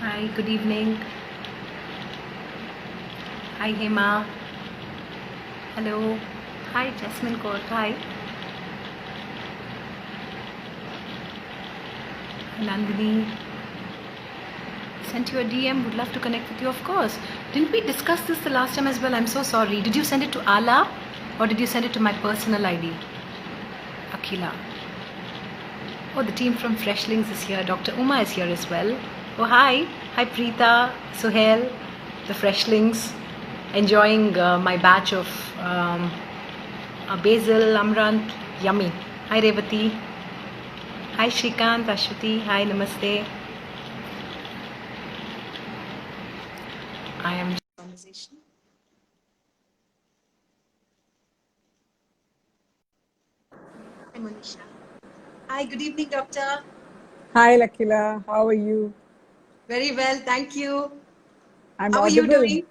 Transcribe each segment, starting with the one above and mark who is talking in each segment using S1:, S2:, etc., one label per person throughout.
S1: Hi, good evening. Hi, Hema. Hello. Hi, Jasmine Kaur. Hi. Nandini. Sent you a DM. Would love to connect with you, of course. Didn't we discuss this the last time as well? I'm so sorry. Did you send it to Ala or did you send it to my personal ID? Akila. Oh, the team from Freshlings is here. Dr. Uma is here as well. Oh, hi. Hi, Preeta, Suhail, the Freshlings. Enjoying my batch of basil, amrant. Yummy. Hi, Revati. Hi, Shrikant, Ashwati. Hi, namaste. I am conversation. Hi, Monisha. Hi, good evening, doctor.
S2: Hi, Lakila. How are you?
S1: Very well, thank you.
S2: I'm
S1: How are you
S2: audible.
S1: doing?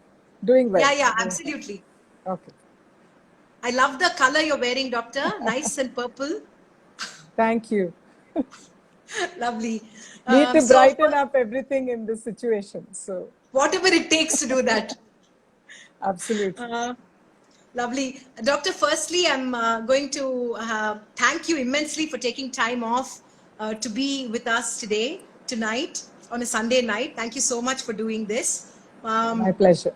S2: Doing well.
S1: Yeah, absolutely.
S2: Okay.
S1: I love the color you're wearing, doctor. Nice and purple.
S2: Thank you.
S1: Lovely.
S2: Need to
S1: So, of
S2: brighten
S1: course,
S2: up everything in this situation. So,
S1: whatever it takes to do that.
S2: absolutely.
S1: Lovely. Doctor, firstly, I'm going to thank you immensely for taking time off to be with us today, tonight, on a Sunday night. Thank you so much for doing this.
S2: My pleasure.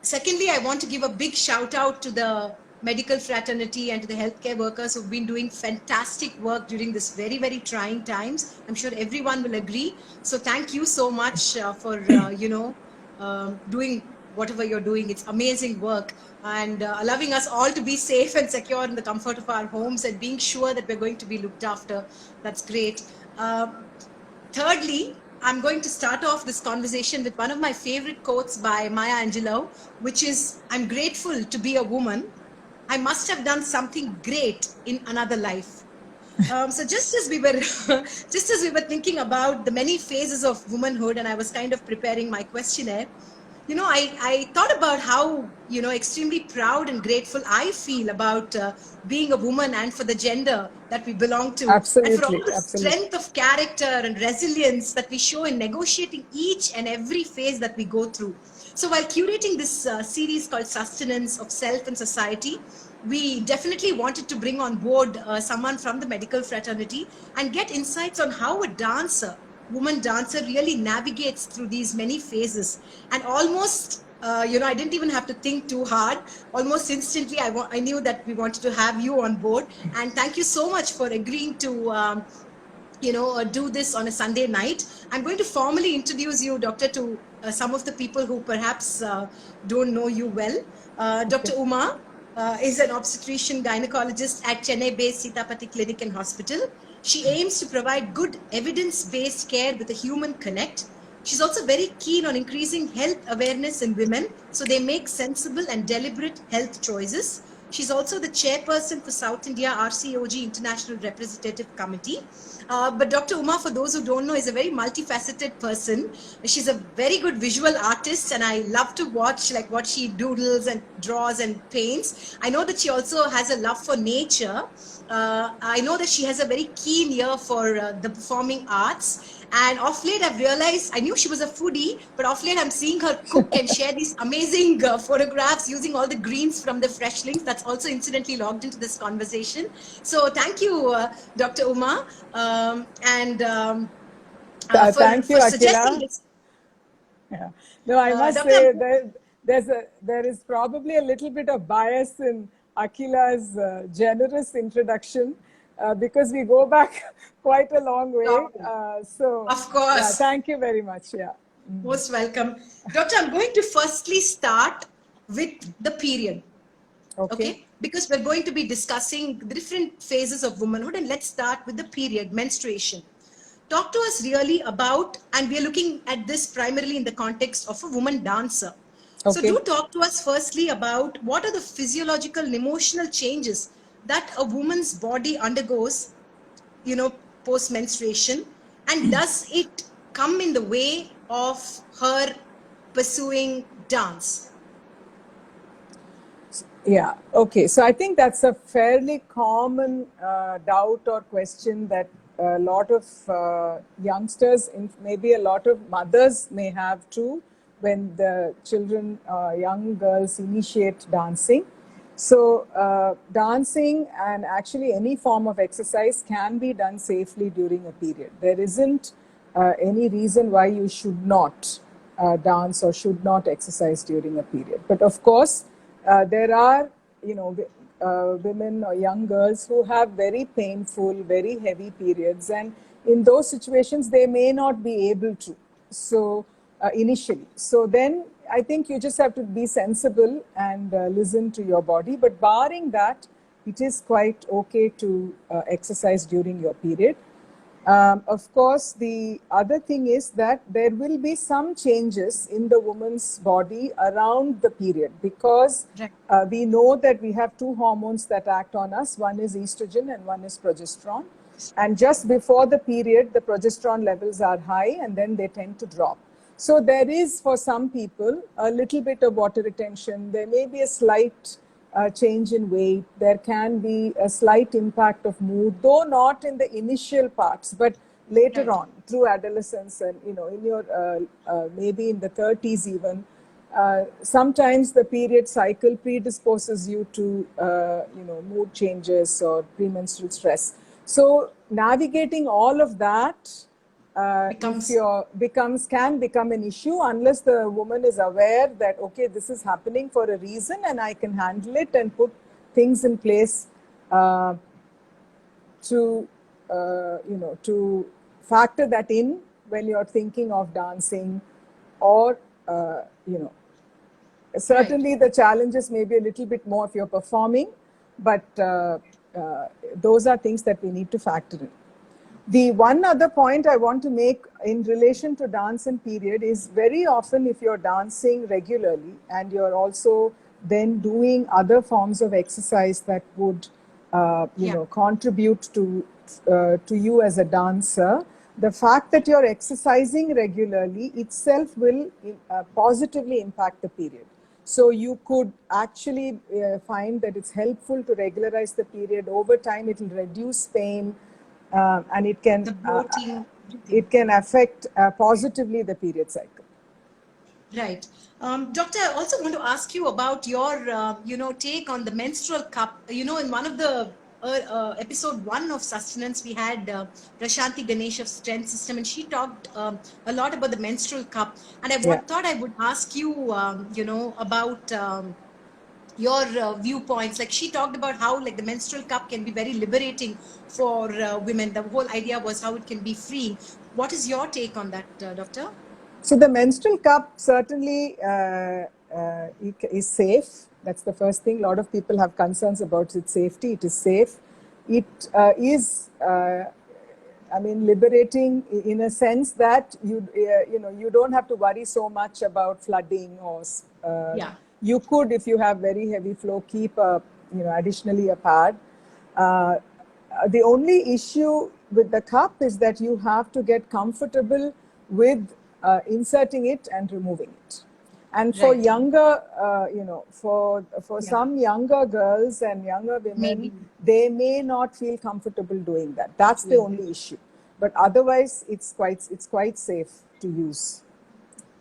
S1: Secondly, I want to give a big shout out to the medical fraternity and to the healthcare workers who've been doing fantastic work during this very, very trying times. I'm sure everyone will agree. So thank you so much for, doing whatever you're doing. It's amazing work and allowing us all to be safe and secure in the comfort of our homes and being sure that we're going to be looked after. That's great. Thirdly, I'm going to start off this conversation with one of my favorite quotes by Maya Angelou, which is, I'm grateful to be a woman. I must have done something great in another life. So just as we were thinking about the many phases of womanhood, and I was kind of preparing my questionnaire, I thought about how, extremely proud and grateful I feel about being a woman and for the gender that we belong to, and for all
S2: Absolutely.
S1: the
S2: Absolutely.
S1: strength of character and resilience that we show in negotiating each and every phase that we go through. So while curating this series called Sustenance of Self and Society, we definitely wanted to bring on board someone from the medical fraternity and get insights on how a woman dancer really navigates through these many phases. And almost, I didn't even have to think too hard. Almost instantly, I knew that we wanted to have you on board. And thank you so much for agreeing to do this on a Sunday night. I'm going to formally introduce you, Doctor, to some of the people who perhaps don't know you well. Dr.
S2: Okay.
S1: Uma is an obstetrician gynecologist at Chennai-based Sitapati Clinic and Hospital. She aims to provide good evidence-based care with a human connect. She's also very keen on increasing health awareness in women so they make sensible and deliberate health choices. She's also the chairperson for South India RCOG International Representative Committee. But Dr. Uma, for those who don't know, is a very multifaceted person. She's a very good visual artist, and I love to watch like what she doodles and draws and paints. I know that she also has a love for nature. I know that she has a very keen ear for the performing arts. And off late, I've realized, I knew she was a foodie, but off late, I'm seeing her cook and share these amazing photographs using all the greens from the Freshlings. That's also incidentally logged into this conversation. So thank you, Dr. Uma,
S2: Thank you,
S1: for suggesting
S2: Akila.
S1: this.
S2: Yeah. No, I must
S1: Doctor,
S2: say there is probably a little bit of bias in Akila's generous introduction because we go back quite a long way.
S1: of
S2: Yeah,
S1: course.
S2: thank you very much. Yeah.
S1: Most welcome. Doctor, I'm going to firstly start with the period. Okay, because we're going to be discussing the different phases of womanhood, and let's start with the period, menstruation. Talk to us really about, and we're looking at this primarily in the context of a woman dancer. So
S2: Okay.
S1: do talk to us firstly about what are the physiological and emotional changes that a woman's body undergoes, post menstruation, and does it come in the way of her pursuing dance?
S2: Yeah. Okay. So I think that's a fairly common doubt or question that a lot of youngsters, maybe a lot of mothers may have too, when the children, young girls initiate dancing. So dancing and actually any form of exercise can be done safely during a period. There isn't any reason why you should not dance or should not exercise during a period. But of course, there are, women or young girls who have very painful, very heavy periods, and in those situations they may not be able to. So initially, so then I think you just have to be sensible and listen to your body. But barring that, it is quite okay to exercise during your period. Of course, the other thing is that there will be some changes in the woman's body around the period, because we know that we have two hormones that act on us. One is estrogen and one is progesterone. And just before the period, the progesterone levels are high and then they tend to drop. So there is, for some people, a little bit of water retention. There may be a slight change in weight. There can be a slight impact of mood, though not in the initial parts, but later on through adolescence and, in your maybe in the 30s even. Sometimes the period cycle predisposes you to, mood changes or premenstrual stress. So navigating all of that can become an issue unless the woman is aware that, okay, this is happening for a reason and I can handle it and put things in place to factor that in when you're thinking of dancing, or certainly the challenges may be a little bit more if you're performing, but those are things that we need to factor in. The one other point I want to make in relation to dance and period is, very often if you're dancing regularly and you're also then doing other forms of exercise that would contribute to you as a dancer, the fact that you're exercising regularly itself will positively impact the period. So you could actually find that it's helpful to regularize the period. Over time, it will reduce pain. And it can affect positively the period cycle.
S1: Right. Doctor, I also want to ask you about your, take on the menstrual cup. In one of the episode 1 of Sustenance, we had Prashanti Ganesh of Strength System, and she talked a lot about the menstrual cup. And I thought I would ask you, about your viewpoints. Like, she talked about how, like, the menstrual cup can be very liberating for women. The whole idea was how it can be freeing. What is your take on that, Doctor?
S2: So the menstrual cup certainly is safe. That's the first thing. A lot of people have concerns about its safety. It is safe. It is liberating in a sense that you don't have to worry so much about flooding or you could, if you have very heavy flow, keep additionally a pad. The only issue with the cup is that you have to get comfortable with inserting it and removing it. And for younger, for some younger girls and younger women, they may not feel comfortable doing that. That's the only issue. But otherwise, it's quite safe to use.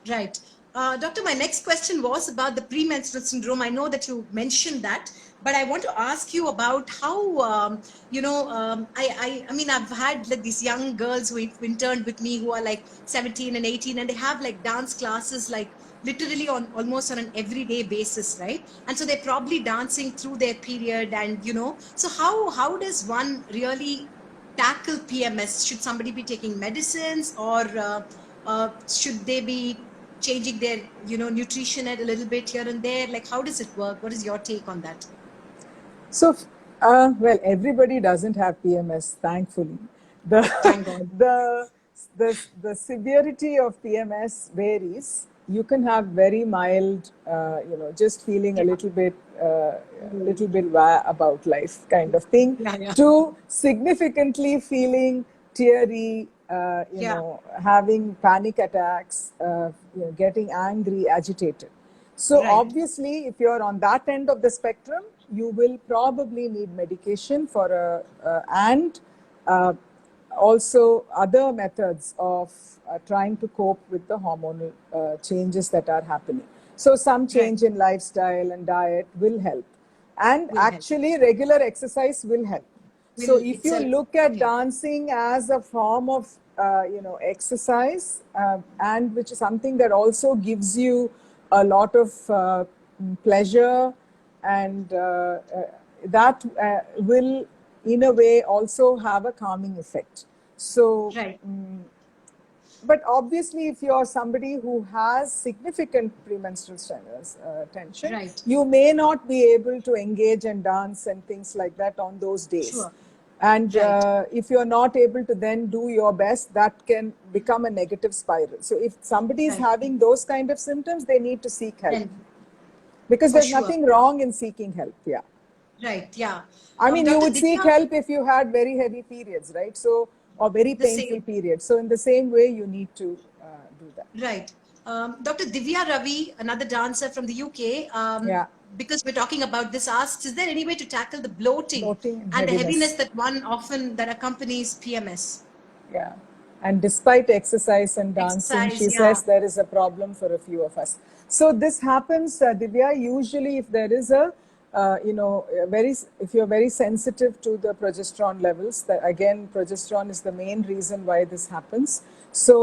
S1: Right. Doctor, my next question was about the premenstrual syndrome. I know that you mentioned that, but I want to ask you about how, I've had like these young girls who interned with me who are like 17 and 18, and they have like dance classes like literally almost on an everyday basis, right? And so they're probably dancing through their period, and so how does one really tackle PMS? Should somebody be taking medicines, or should they be changing their nutrition a little bit here and there? Like, how does it work? What is your take on that?
S2: So well, everybody doesn't have PMS, thankfully.
S1: Thank God.
S2: The severity of PMS varies. You can have very mild, just feeling a little bit about life kind of thing, to significantly feeling teary, having panic attacks, getting angry, agitated. So obviously, if you're on that end of the spectrum, you will probably need medication for also other methods of trying to cope with the hormonal changes that are happening. So some
S1: Right.
S2: change in lifestyle and diet will help. And
S1: Will help.
S2: actually regular exercise will help. So
S1: Will
S2: if you
S1: itself.
S2: look at
S1: Okay.
S2: dancing as a form of exercise, and which is something that also gives you a lot of pleasure, and that will in a way also have a calming effect. So
S1: Right.
S2: but obviously if you're somebody who has significant premenstrual tension,
S1: Right.
S2: you may not be able to engage and dance and things like that on those days.
S1: Sure.
S2: And
S1: Right.
S2: if you're not able to then do your best, that can become a negative spiral. So if somebody is
S1: Right.
S2: having those kind of symptoms, they need to seek help,
S1: Then
S2: because
S1: for
S2: there's
S1: sure.
S2: nothing wrong in seeking help. Yeah.
S1: Right. Yeah.
S2: I mean, you
S1: Dr.
S2: would seek
S1: Divya,
S2: help if you had very heavy periods, right? So, or very
S1: the
S2: painful
S1: same.
S2: periods. So, in the same way, you need to do that.
S1: Right. Dr. Divya Ravi, another dancer from the UK,
S2: Yeah,
S1: because we're talking about this, asks, is there any way to tackle the bloating
S2: bloating and
S1: and the heaviness
S2: heaviness.
S1: that one often that accompanies PMS?
S2: Yeah. And despite exercise and dancing,
S1: Exercise,
S2: she
S1: yeah.
S2: says there is a problem for a few of us. So this happens, Divya, usually if there is if you're very sensitive to the progesterone levels, that again, progesterone is the main reason why this happens. So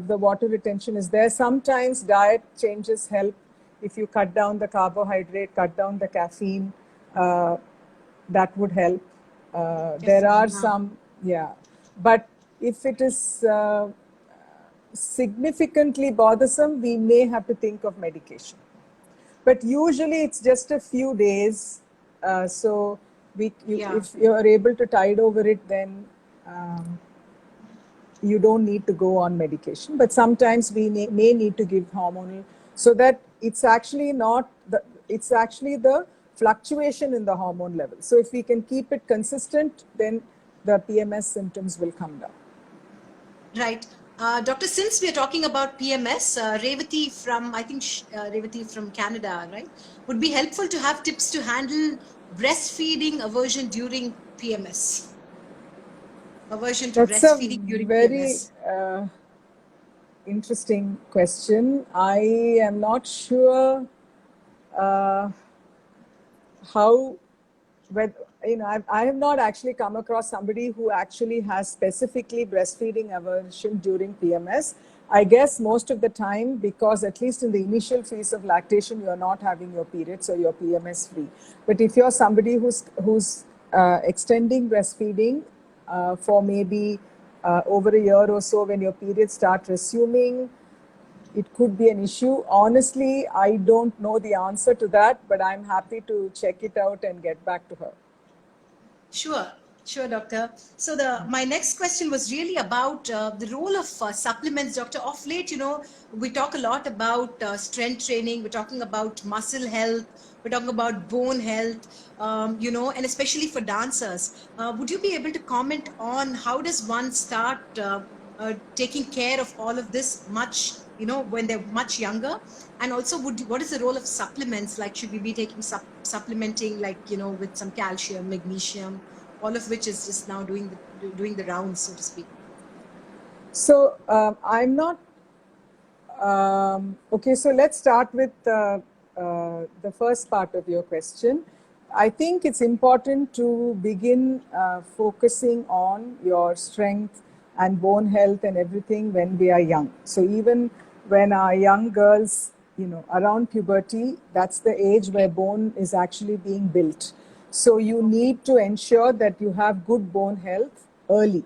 S2: the water retention is there. Sometimes diet changes help. If you cut down the carbohydrate, cut down the caffeine, uh, that would help. There
S1: Caffeine,
S2: are
S1: yeah.
S2: some, yeah, but if it is significantly bothersome, we may have to think of medication. But usually it's just a few days. So
S1: Yeah.
S2: if you're able to tide over it, then you don't need to go on medication. But sometimes we may need to give hormonal, so that it's actually not the, it's actually the fluctuation in the hormone level. So if we can keep it consistent, then the PMS symptoms will come down.
S1: Right. Doctor, since we are talking about PMS, Revati from, I think, Revati from Canada, right, would be helpful to have tips to handle breastfeeding aversion during PMS. Aversion to
S2: That's a
S1: breastfeeding during
S2: very
S1: PMS.
S2: interesting question. I am not sure uh, how, I have not actually come across somebody who actually has specifically breastfeeding aversion during PMS. I guess most of the time, because at least in the initial phase of lactation, you're not having your periods, so you're PMS free. But if you're somebody who's extending breastfeeding for maybe over a year or so, when your periods start resuming, it could be an issue. Honestly, I don't know the answer to that, but I'm happy to check it out and get back to her.
S1: Sure, sure, doctor. So my next question was really about the role of supplements, doctor. Of late, we talk a lot about strength training. We're talking about muscle health. We're talking about bone health. And especially for dancers, would you be able to comment on how does one start taking care of all of this when they're much younger? And also, what is the role of supplements? Like, should we be taking supplementing, like, with some calcium, magnesium, all of which is just now doing the rounds, so to speak?
S2: So I'm not okay. So let's start with the first part of your question. I think it's important to begin focusing on your strength and bone health and everything when we are young. So even when our young girls, around puberty, that's the age where bone is actually being built. So you need to ensure that you have good bone health early.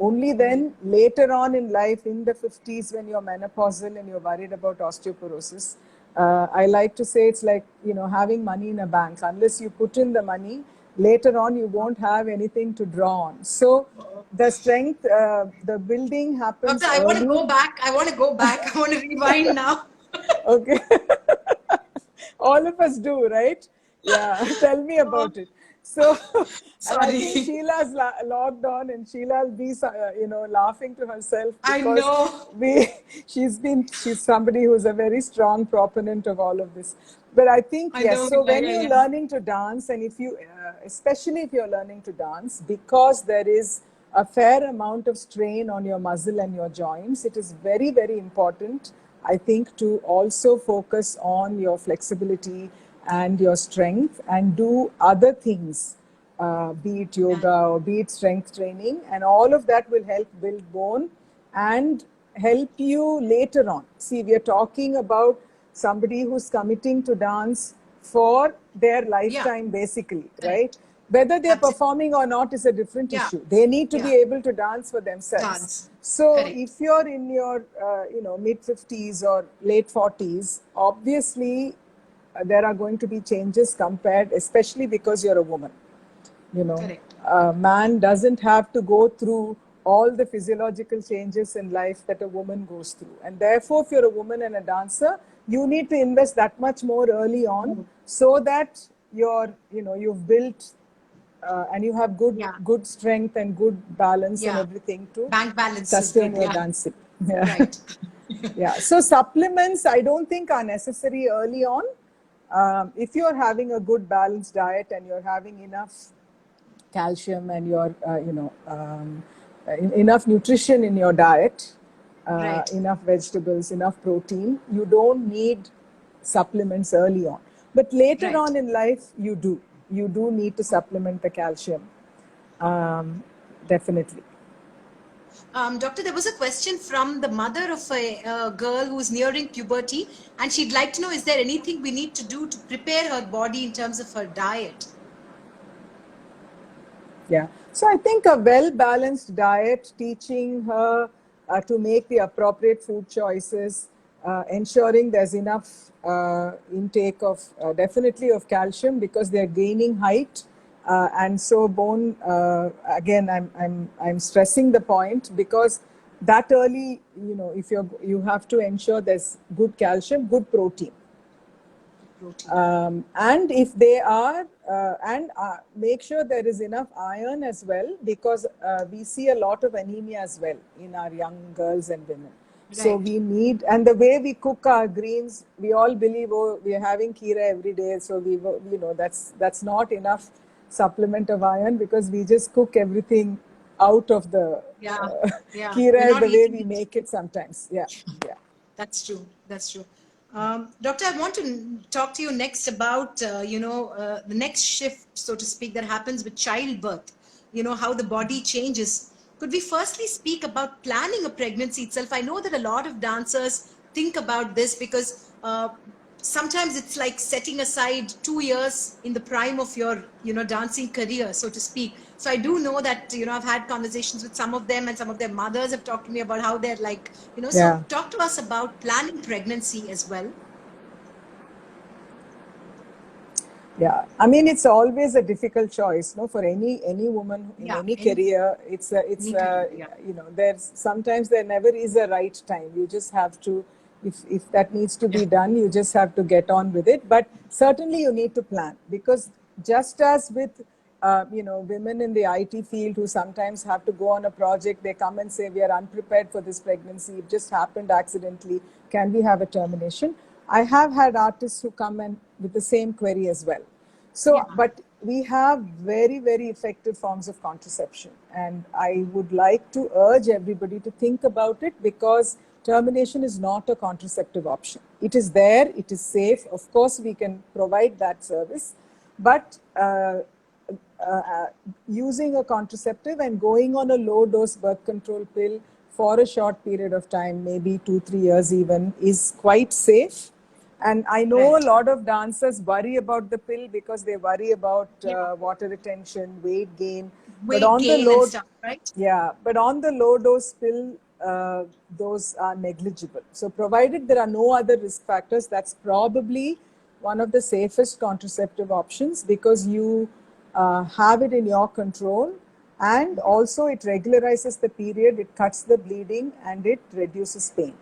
S2: Only then, later on in life, in the 50s, when you're menopausal and you're worried about osteoporosis, I like to say it's like, having money in a bank. Unless you put in the money, later on you won't have anything to draw on. So the strength, the building
S1: Doctor,
S2: happens
S1: I want to
S2: early.
S1: go back. I want to go back. I want to rewind now.
S2: Okay. All of us do, right? Yeah. Tell me
S1: Oh,
S2: about it. So, and I think
S1: sorry.
S2: Sheila's logged on, and Sheila will be, laughing to herself
S1: I
S2: because
S1: know.
S2: she's somebody who's a very strong proponent of all of this. But I think,
S1: I
S2: yes,
S1: know.
S2: so
S1: Yeah,
S2: when
S1: yeah,
S2: you're
S1: yeah.
S2: learning to dance, and if you, especially if you're learning to dance, because there is a fair amount of strain on your muscle and your joints. It is very, very important, I think, to also focus on your flexibility and your strength and do other things, be it yoga or be it strength training, and all of that will help build bone and help you later on. See, we are talking about somebody who's committing to dance for their lifetime, basically, right? Whether they're performing or not is a different issue. They need to be able to dance for themselves. So if you're in your mid 50s or late 40s, obviously there are going to be changes compared, especially because you're a woman. A man doesn't have to go through all the physiological changes in life that a woman goes through. And therefore, if you're a woman and a dancer, you need to invest that much more early on so that you've built and you have good strength and good balance and everything to
S1: bank balance
S2: sustain your dancing. Right. So supplements, I don't think are necessary early on. If you're having a good balanced diet and you're having enough calcium and you're enough nutrition in your diet, enough vegetables, enough protein, you don't need supplements early on. But later on in life, you do need to supplement the calcium, definitely.
S1: Doctor, there was a question from the mother of a girl who's nearing puberty, and she'd like to know, is there anything we need to do to prepare her body in terms of her diet?
S2: Yeah. So I think a well-balanced diet, teaching her to make the appropriate food choices, ensuring there's enough intake of definitely of calcium because they're gaining height, and so bone. Again, I'm stressing the point because that early, if you have to ensure there's good calcium, good protein. And if they are, make sure there is enough iron as well, because we see a lot of anemia as well in our young girls and women. So we need, and the way we cook our greens, we all believe, oh, we are having kheera every day, so that's not enough supplement of iron because we just cook everything out of the kheera the way we make it sometimes.
S1: That's true. Doctor, I want to talk to you next about, the next shift, so to speak, that happens with childbirth, how the body changes. Could we firstly speak about planning a pregnancy itself? I know that a lot of dancers think about this because sometimes it's like setting aside 2 years in the prime of your, dancing career, so to speak. So I do know that, I've had conversations with some of them and some of their mothers have talked to me about how they're like, so talk to us about planning pregnancy as well.
S2: Yeah, I mean, it's always a difficult choice, no, for any woman in any career. There's sometimes there never is a right time. You just have to, if that needs to be done, you just have to get on with it. But certainly you need to plan, because just as with women in the IT field who sometimes have to go on a project, they come and say, we are unprepared for this pregnancy, it just happened accidentally, can we have a termination? I have had artists who come in with the same query as well. So, but we have very, very effective forms of contraception. And I would like to urge everybody to think about it, because termination is not a contraceptive option. It is there, it is safe. Of course, we can provide that service. But using a contraceptive and going on a low dose birth control pill for a short period of time, maybe 2-3 years even, is quite safe. And I know a lot of dancers worry about the pill because they worry about water retention, weight gain.
S1: But on the low, stuff, right?
S2: But on the low dose pill, those are negligible. So provided there are no other risk factors, that's probably one of the safest contraceptive options, because you have it in your control, and also it regularizes the period, it cuts the bleeding, and it reduces pain.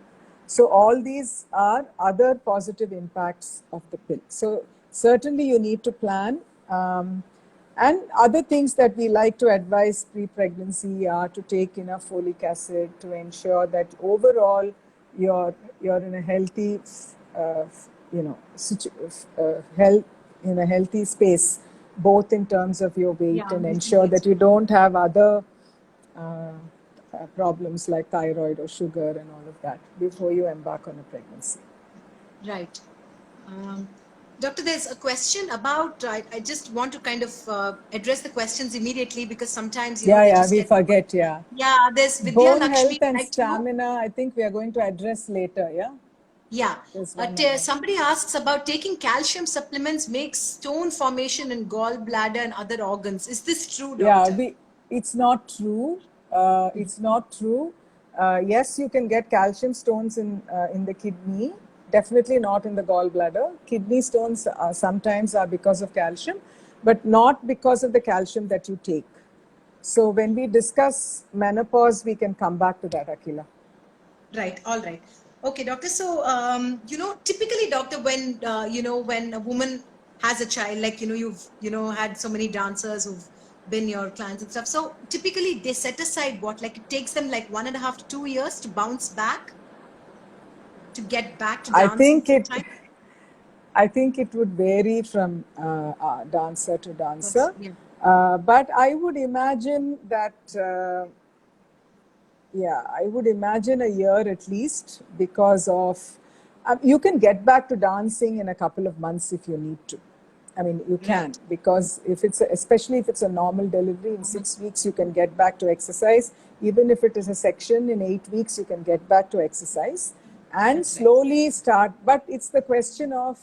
S2: So all these are other positive impacts of the pill. So certainly you need to plan. And other things that we like to advise pre-pregnancy are to take enough folic acid to ensure that overall you're in a healthy, health in a healthy space, both in terms of your weight and ensure that you don't have other problems like thyroid or sugar and all of that before you embark on a pregnancy.
S1: Right. Um, Doctor, there's a question about, I just want to kind of address the questions immediately because sometimes,
S2: Yeah,
S1: they
S2: yeah,
S1: just
S2: we
S1: get.
S2: forget, yeah.
S1: Yeah, there's Vidya
S2: Bone health
S1: Lakshmi would
S2: and
S1: like to know.
S2: stamina, I think we are going to address later, yeah?
S1: Yeah.
S2: There's one more.
S1: Somebody asks about taking calcium supplements makes stone formation in gallbladder and other organs. Is this true, doctor?
S2: Yeah, it's not true. It's not true. Yes, you can get calcium stones in the kidney. Definitely not in the gallbladder. Kidney stones sometimes are because of calcium, but not because of the calcium that you take. So when we discuss menopause, we can come back to that, Akila.
S1: Right. All right. Okay, doctor. So, typically, doctor, when a woman has a child, like, you've, had so many dancers who've been your clients and stuff. So typically they set aside what, like it takes them like 1.5 to 2 years to bounce back, to get back to
S2: I
S1: dancing
S2: think
S1: full
S2: it
S1: time.
S2: I think it would vary from dancer to dancer.
S1: Yeah.
S2: But I would imagine that, I would imagine a year at least because of, you can get back to dancing in a couple of months if you need to. I mean, you can,
S1: Right.
S2: because especially if it's a normal delivery, in 6 weeks you can get back to exercise. Even if it is a section, in 8 weeks you can get back to exercise and
S1: That's right.
S2: slowly start. But it's the question of,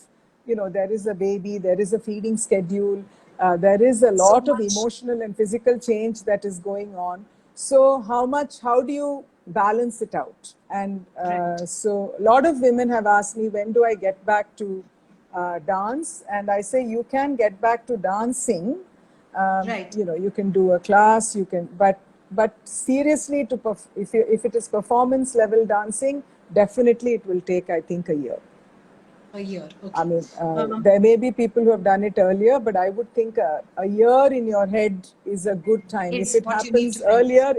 S2: there is a baby, there is a feeding schedule, there is a
S1: So
S2: lot of
S1: much.
S2: emotional and physical change that is going on. So how do you balance it out? And
S1: Right.
S2: so a lot of women have asked me, when do I get back to dance? And I say, you can get back to dancing.
S1: Right.
S2: You can do a class, but seriously, if it is performance level dancing, definitely it will take, I think, a year.
S1: A year.
S2: I
S1: Okay.
S2: mean, there may be people who have done it earlier, but I would think a year in your head is a good time. If
S1: Is
S2: it
S1: what you need
S2: happens
S1: to kind of.
S2: earlier,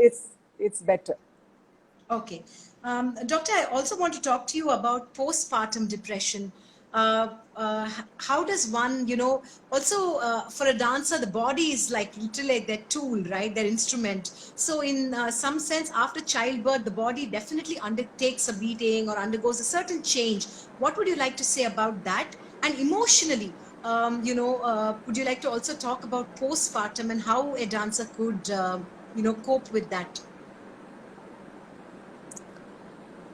S2: it's better.
S1: Okay. Doctor, I also want to talk to you about postpartum depression. How does one, also for a dancer, the body is like literally like their tool, right? Their instrument. So, in some sense, after childbirth, the body definitely undertakes a beating or undergoes a certain change. What would you like to say about that? And emotionally, would you like to also talk about postpartum and how a dancer could, cope with that?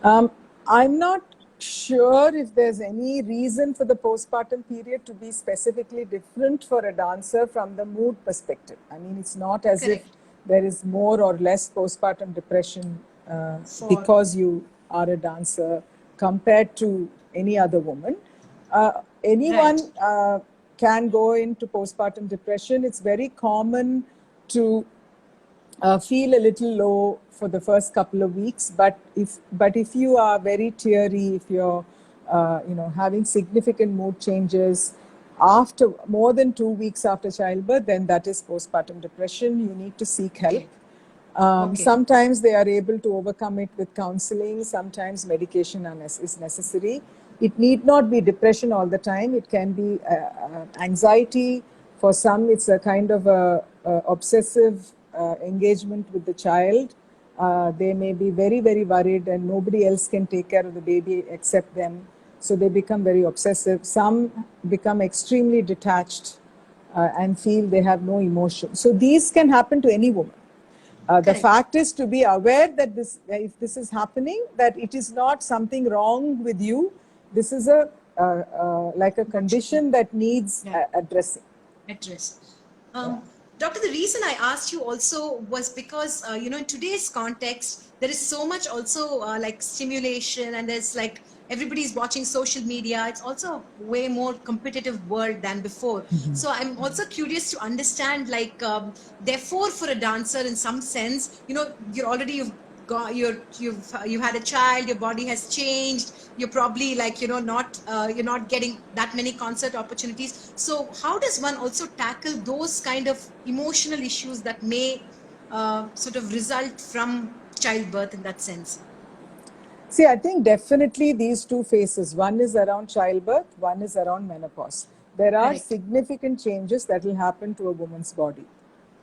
S2: I'm not sure if there's any reason for the postpartum period to be specifically different for a dancer from the mood perspective. I mean, it's not as if
S1: Correct.
S2: there is more or less postpartum depression
S1: For
S2: because you are a dancer compared to any other woman.
S1: right.
S2: Anyone can go into postpartum depression. It's very common to feel a little low for the first couple of weeks, but if you are very teary, if you're having significant mood changes after more than 2 weeks after childbirth, then that is postpartum depression. You need to seek help.
S1: Okay. Okay.
S2: Sometimes they are able to overcome it with counseling. Sometimes medication is necessary. It need not be depression all the time. It can be anxiety. For some, it's a kind of a obsessive engagement with the child. They may be very, very worried and nobody else can take care of the baby except them. So they become very obsessive. Some become extremely detached and feel they have no emotion. So these can happen to any woman. The
S1: Correct.
S2: fact is to be aware that if this is happening, that it is not something wrong with you. This is like a condition that needs
S1: Yeah.
S2: addressing.
S1: Address.
S2: Yeah.
S1: Doctor, the reason I asked you also was because, in today's context, there is so much also like stimulation, and there's like everybody's watching social media. It's also a way more competitive world than before. So I'm also curious to understand, like, therefore, for a dancer, in some sense, you've got you've had a child, your body has changed, you're probably like not you're not getting that many concert opportunities. So how does one also tackle those kind of emotional issues that may sort of result from childbirth in that sense?
S2: See, I think definitely these two phases, one is around childbirth, one is around menopause. There are
S1: Correct.
S2: significant changes that will happen to a woman's body.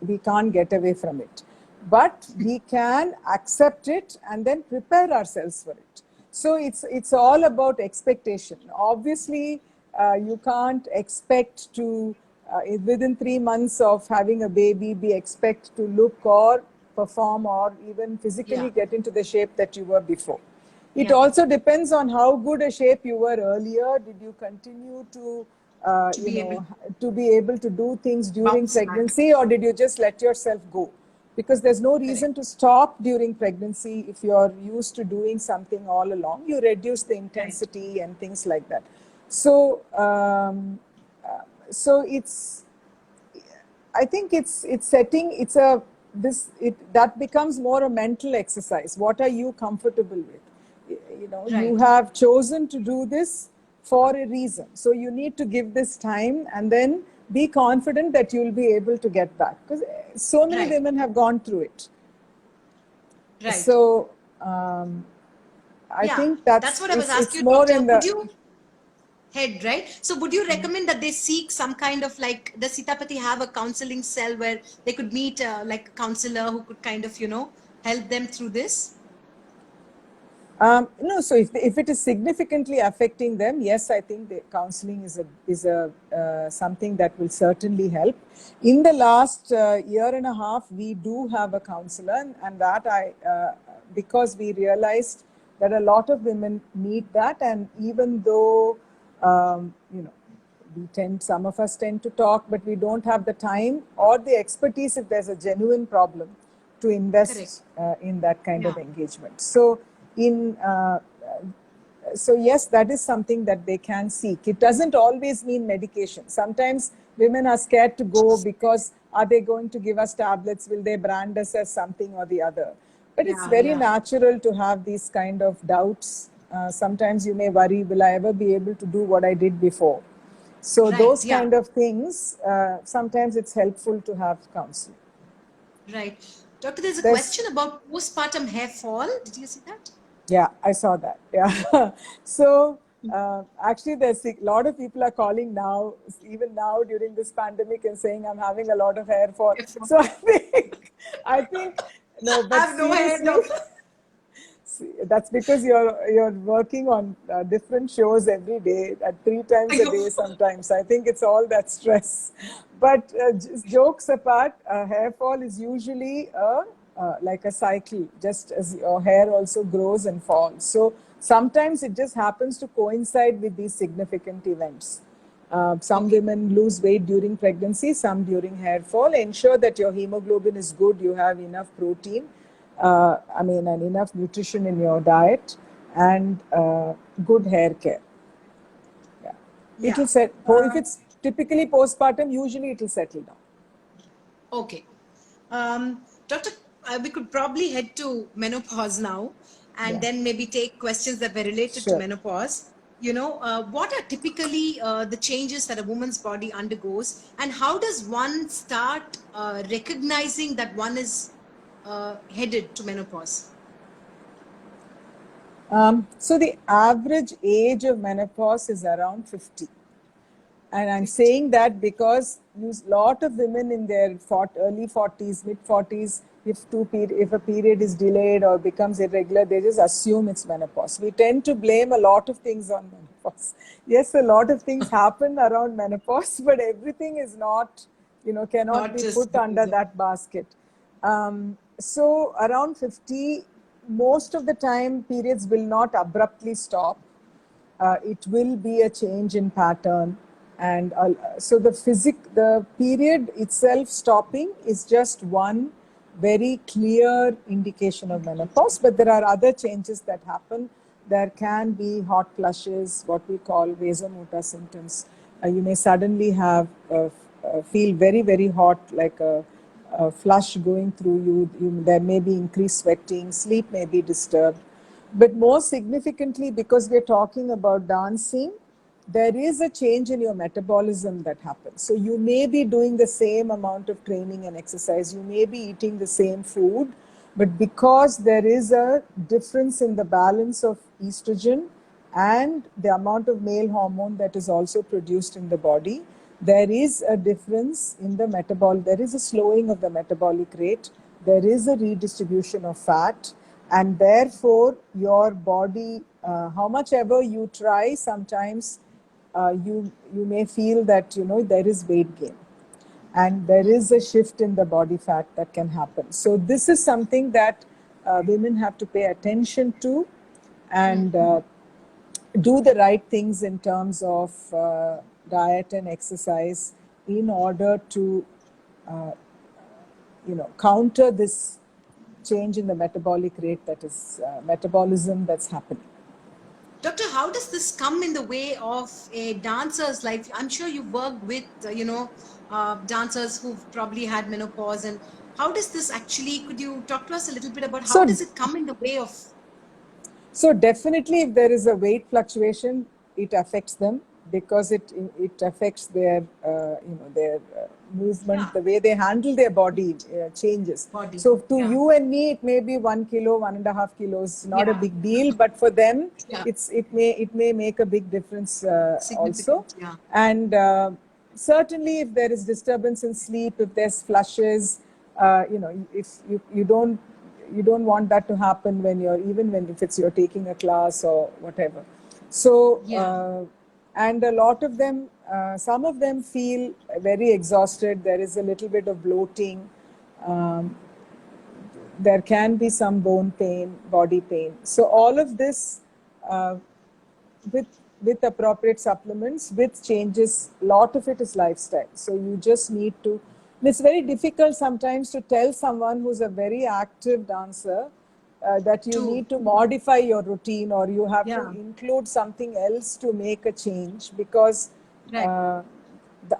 S2: We can't get away from it. but we can accept it and then prepare ourselves for it. So it's all about expectation. Obviously, you can't expect to within 3 months of having a baby be expect to look or perform or even physically
S1: Yeah.
S2: get into the shape that you were before. It
S1: Yeah.
S2: also depends on how good a shape you were earlier. Did you continue to
S1: To be able
S2: to be able to do things during
S1: bounce back.
S2: pregnancy, or did you just let yourself go? Because there's no
S1: Correct.
S2: reason to stop during pregnancy. If you're used to doing something all along, you reduce the
S1: Right.
S2: intensity and things like that. So so it's, I think it's setting, it's a this it that becomes more a mental exercise. What are you comfortable with? You know, you
S1: Right.
S2: have chosen to do this for a reason. So you need to give this time and then be confident that you'll be able to get back. Because so many
S1: Right.
S2: women have gone through it.
S1: Right.
S2: So I
S1: Yeah.
S2: think
S1: That's what I was
S2: it's
S1: asking you,
S2: more
S1: doctor.
S2: in
S1: Would
S2: the
S1: you head, right? So would you recommend that they seek some kind of like, does Sitapati have a counseling cell where they could meet like a counselor who could kind of, help them through this?
S2: no, so if it is significantly affecting them, yes, I think the counseling is a something that will certainly help. In the last year and a half, we do have a counselor, and that because we realized that a lot of women need that, and even though some of us tend to talk, but we don't have the time or the expertise if there's a genuine problem to
S1: Correct.
S2: invest in that kind of
S1: Yeah.
S2: engagement. In so yes, that is something that they can seek. It doesn't always mean medication. Sometimes women are scared to go because are they going to give us tablets? Will they brand us as something or the other? But it's
S1: Yeah.
S2: very
S1: Yeah.
S2: natural to have these kind of doubts. Sometimes you may worry, will I ever be able to do what I did before? So
S1: Right.
S2: those
S1: Yeah.
S2: kind of things, sometimes it's helpful to have counseling.
S1: Right. Doctor, there's a
S2: There's
S1: question about postpartum hair fall. Did you see that?
S2: Yeah, I saw that. Yeah. So actually, there's a lot of people are calling now, even now during this pandemic, and saying I'm having a lot of hair fall.
S1: Hair fall.
S2: So I think, no,
S1: I
S2: but
S1: have no hair,
S2: seriously,
S1: doctor.
S2: that's because you're working on different shows every day, at 3 times a day sometimes. I think it's all that stress. But just jokes apart, hair fall is usually like a cycle, just as your hair also grows and falls. So sometimes it just happens to coincide with these significant events. Some
S1: Okay.
S2: women lose weight during pregnancy, some during hair fall. Ensure that your hemoglobin is good, you have enough protein, and enough nutrition in your diet, and good hair care. Yeah.
S1: Yeah.
S2: If it's typically postpartum, usually it will settle down.
S1: Okay. Doctor, we could probably head to menopause now and
S2: Yeah,
S1: then maybe take questions that were related to
S2: sure.
S1: menopause. What are typically the changes that a woman's body undergoes, and how does one start recognizing that one is headed to menopause?
S2: So the average age of menopause is around 50. And I'm
S1: 50.
S2: saying that because a lot of women in their early 40s, mid 40s, if a period is delayed or becomes irregular, they just assume it's menopause. We tend to blame a lot of things on menopause. Yes, a lot of things happen around menopause, but everything is not, cannot
S1: Not
S2: be
S1: just
S2: put under
S1: because of.
S2: that basket. So around 50, most of the time, periods will not abruptly stop. It will be a change in pattern, and so the period itself stopping is just one very clear indication of menopause. But there are other changes that happen. There can be hot flushes, what we call vasomotor symptoms. You may suddenly feel very, very hot, like a flush going through you. There may be increased sweating, sleep may be disturbed. But more significantly, because we're talking about dancing, there is a change in your metabolism that happens. So you may be doing the same amount of training and exercise, you may be eating the same food, but because there is a difference in the balance of estrogen and the amount of male hormone that is also produced in the body, there is a difference in the there is a slowing of the metabolic rate, there is a redistribution of fat, and therefore your body, how much ever you try, sometimes you may feel that there is weight gain, and there is a shift in the body fat that can happen. So this is something that women have to pay attention to, and do the right things in terms of diet and exercise in order to counter this change in the metabolic rate, that is metabolism, that's happening.
S1: Doctor, how does this come in the way of a dancer's life? I'm sure you've worked with, dancers who've probably had menopause. And how does this actually, could you talk to us a little bit about how does it come in the way of?
S2: So definitely, if there is a weight fluctuation, it affects them, because it affects their movement, the way they handle their body changes. So to you and me, it may be 1 kilo, 1.5 kilos, not a big deal, but for them, it may make a big difference also. And certainly, if there is disturbance in sleep, if there's flushes, if you don't want that to happen when you're taking a class or whatever. So and a lot of them, some of them feel very exhausted. There is a little bit of bloating. There can be some bone pain, body pain. So all of this, with appropriate supplements, with changes, a lot of it is lifestyle. So you just need to. It's very difficult sometimes to tell someone who's a very active dancer that you need to modify your routine, or you have to include something else to make a change, because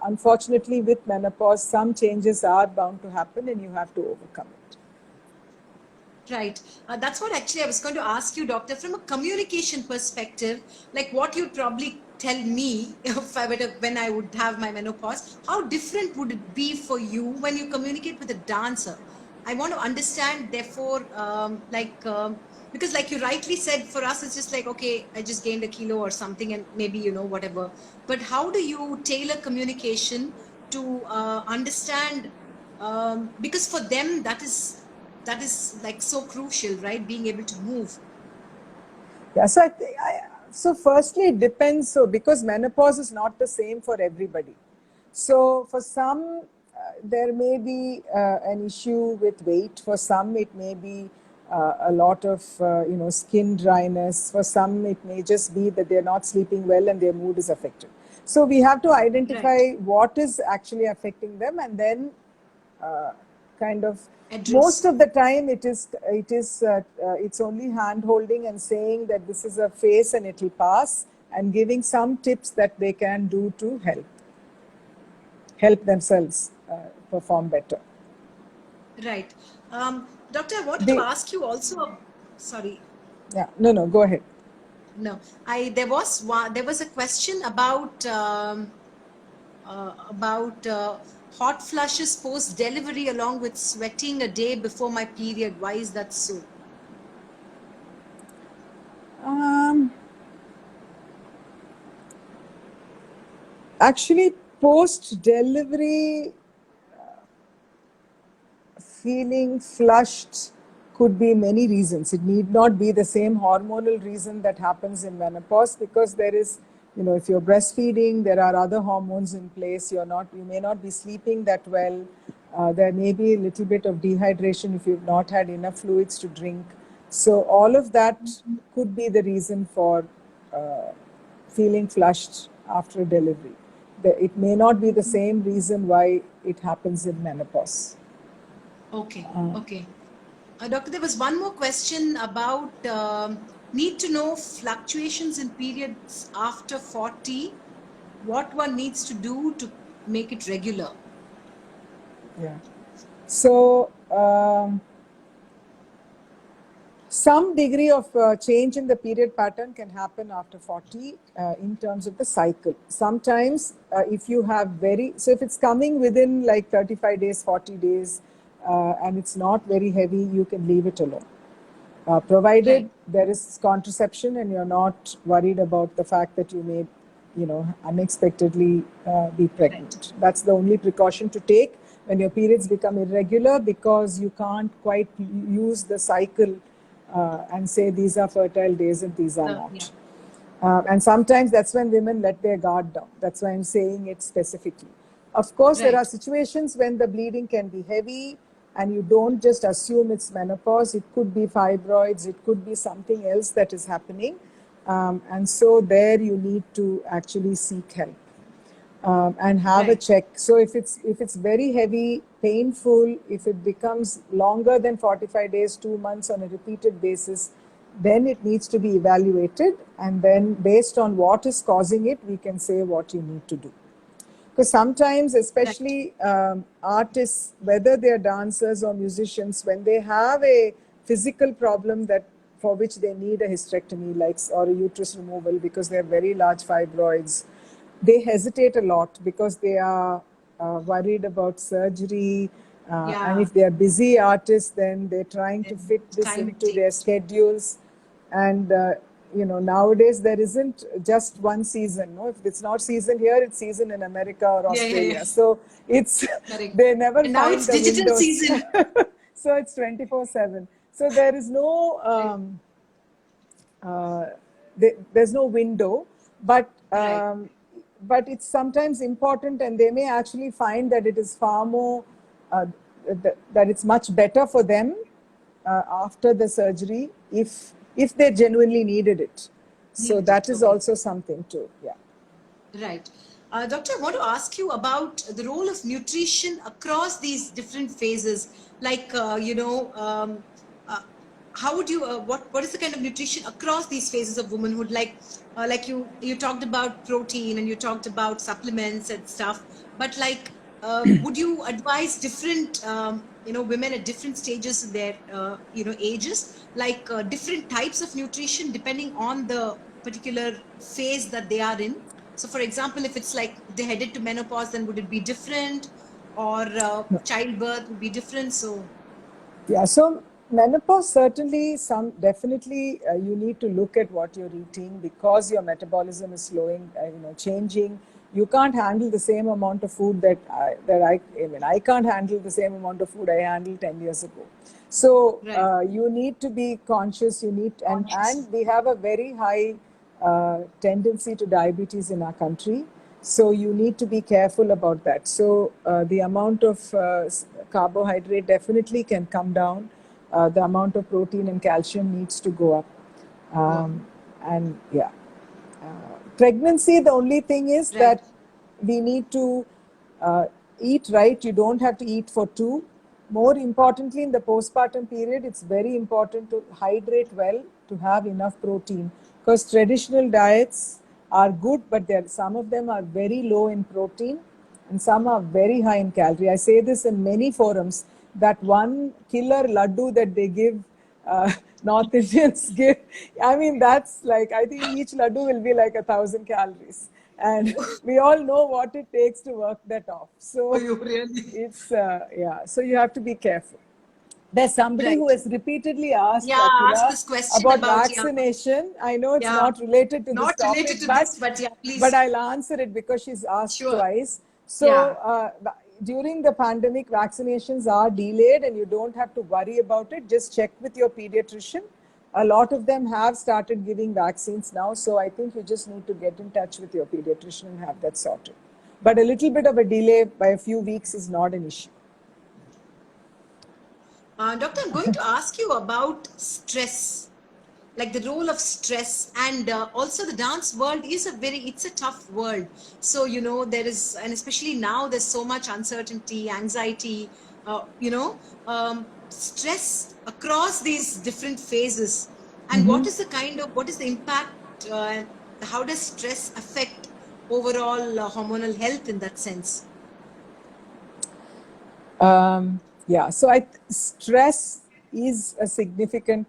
S2: unfortunately with menopause, some changes are bound to happen and you have to overcome it.
S1: Right. That's what actually I was going to ask you, doctor, from a communication perspective, like what you'd probably tell me if when I would have my menopause, how different would it be for you when you communicate with a dancer? I want to understand, therefore, because like you rightly said, for us, it's just like, okay, I just gained a kilo or something and maybe, whatever. But how do you tailor communication to understand? Because for them, that is like so crucial, right? Being able to move.
S2: Yeah, so firstly, it depends. So because menopause is not the same for everybody. So for some, there may be an issue with weight. For some, it may be a lot of skin dryness. For some, it may just be that they're not sleeping well and their mood is affected. So we have to identify what is actually affecting them, and then kind of most of the time it's only hand holding and saying that this is a phase and it will pass, and giving some tips that they can do to help themselves perform better.
S1: Right. Doctor, I wanted to ask you also, sorry.
S2: Yeah, no, go ahead.
S1: No, there was a question about hot flushes post delivery along with sweating a day before my period. Why is that so?
S2: Actually, post delivery feeling flushed could be many reasons. It need not be the same hormonal reason that happens in menopause, because there is, if you're breastfeeding, there are other hormones in place. You may not be sleeping that well. There may be a little bit of dehydration if you've not had enough fluids to drink. So all of that could be the reason for feeling flushed after delivery. It may not be the same reason why it happens in menopause.
S1: Okay. Doctor, there was one more question about need to know fluctuations in periods after 40. What one needs to do to make it regular?
S2: Yeah. So some degree of change in the period pattern can happen after 40 in terms of the cycle. Sometimes if you have if it's coming within like 35 days, 40 days, and it's not very heavy, you can leave it alone. Provided there is contraception and you're not worried about the fact that you may, unexpectedly be pregnant. That's the only precaution to take when your periods become irregular because you can't quite use the cycle and say these are fertile days and these are
S1: Yeah.
S2: not. And sometimes that's when women let their guard down. That's why I'm saying it specifically. Of course, there are
S1: Right.
S2: situations when the bleeding can be heavy and you don't just assume it's menopause. It could be fibroids, it could be something else that is happening. And so there you need to actually seek help. And have a
S1: Right.
S2: check. So if it's very heavy, painful, if it becomes longer than 45 days, 2 months on a repeated basis, then it needs to be evaluated. And then based on what is causing it, we can say what you need to do. Because sometimes,
S1: Right.
S2: especially artists, whether they're dancers or musicians, when they have a physical problem that for which they need a hysterectomy, like or a uterus removal because they have very large fibroids, they hesitate a lot because they are worried about surgery. And
S1: Yeah.
S2: if they are busy artists, then they're trying to
S1: And
S2: fit this
S1: time it
S2: into their
S1: takes.
S2: schedules. And nowadays there isn't just one season. No, if it's not season here, it's season in America or
S1: Yeah, yeah, yeah.
S2: Australia. So it's
S1: Correct.
S2: they never
S1: And now
S2: find
S1: it's
S2: the
S1: digital
S2: windows.
S1: season.
S2: So it's 24/7. So there is no
S1: Right.
S2: there's no window, but
S1: Right.
S2: but it's sometimes important, and they may actually find that it is far more uh, that it's much better for them after the surgery if they genuinely needed it. So
S1: Needed
S2: that
S1: it.
S2: is
S1: Okay.
S2: also something too. Yeah.
S1: Right. Doctor, I want to ask you about the role of nutrition across these different phases. Like, how would you, what is the kind of nutrition across these phases of womanhood? Like you talked about protein and you talked about supplements and stuff. But like, would you advise different, women at different stages in their, ages, like different types of nutrition depending on the particular phase that they are in? So, for example, if it's like they headed to menopause, then would it be different, or childbirth would be different? So,
S2: Yeah, so menopause certainly some definitely you need to look at what you're eating because your metabolism is slowing, changing. You can't handle the same amount of food I mean I can't handle the same amount of food I handled 10 years ago. So
S1: right,
S2: you need to be conscious. You need
S1: conscious.
S2: and we have a very high tendency to diabetes in our country. So you need to be careful about that. So the amount of carbohydrate definitely can come down. The amount of protein and calcium needs to go up.
S1: Wow.
S2: And yeah, pregnancy, the only thing is
S1: Right,
S2: that we need to uh, eat right. You don't have to eat for two. More importantly, in the postpartum period, it's very important to hydrate well, to have enough protein, because traditional diets are good, but some of them are very low in protein and some are very high in calorie. I say this in many forums that one killer laddu that they give uh, North Indians give. I mean, that's like, I think each laddu will be like 1,000 calories. And we all know what it takes to work that off.
S1: for
S2: So
S1: you, really.
S2: it's, yeah, so you have to be careful. There's somebody who
S1: Right.
S2: has repeatedly asked,
S1: Yeah, ask
S2: Akila,
S1: this question
S2: about
S1: about, yeah,
S2: vaccination. I know it's
S1: yeah,
S2: not related to this
S1: not
S2: topic,
S1: related to this, but yeah,
S2: but
S1: please.
S2: I'll answer it because she's asked
S1: Sure.
S2: twice. So
S1: Yeah.
S2: during the pandemic, vaccinations are delayed, and you don't have to worry about it. Just check with your pediatrician. A lot of them have started giving vaccines now, so I think you just need to get in touch with your pediatrician and have that sorted. But a little bit of a delay by a few weeks is not an issue.
S1: Doctor, I'm going to ask you about stress, like the role of stress, and also the dance world is it's a tough world. So, there is, and especially now, there's so much uncertainty, anxiety, stress across these different phases. And what is the impact? Uh, how does stress affect overall hormonal health in that sense?
S2: Yeah, so stress is a significant,